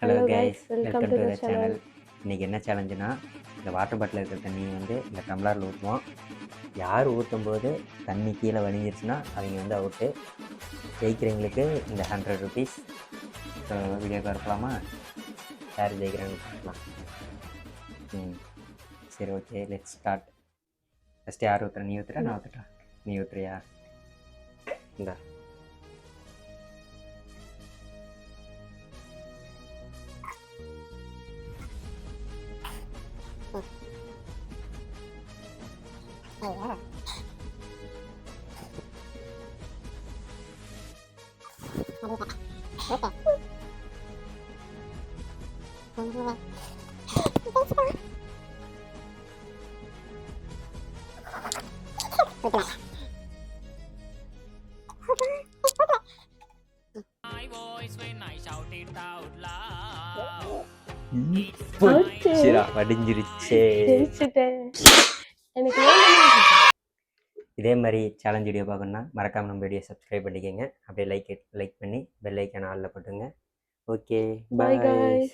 Hello Hello guys, guys, welcome welcome to to the the channel. Channel. இன்றைக்கி என்ன சேலஞ்சுனா, இந்த water bottle இருக்கிற தண்ணியை வந்து இந்த டம்ளரில் ஊற்றுவோம். யார் ஊற்றும்போது தண்ணி கீழே வடிஞ்சிருச்சுன்னா அவங்க வந்து அவுட்டு. ஜெயிக்கிறவங்களுக்கு இந்த 100 ருபீஸ். வீடியோக்கு வரலாமா? யார் ஜெயிக்கிறாங்கன்னு பார்க்கலாம். சரி, ஓகே, லெட்ஸ் ஸ்டார்ட். ஃபஸ்ட்டு யார் ஊற்றுறா? நீ ஊற்றுறா, நான் ஊற்றுட்டா? நீ ஊற்றுறியா? இந்தா. போச்சுடா, வடிஞ்சிருச்சே. ஜெயிச்சிட்டேன். எனக்கு வேண்டாம். இதே மாதிரி சேலஞ்ச் வீடியோ பார்க்கணுன்னா மறக்காமல் நம்ம வீடியோ சப்ஸ்கிரைப் பண்ணிக்கோங்க. அப்படியே லைக் பண்ணி பெல் ஐக்கான ஆலில் போட்டுங்க. ஓகே, Bye பாய். guys.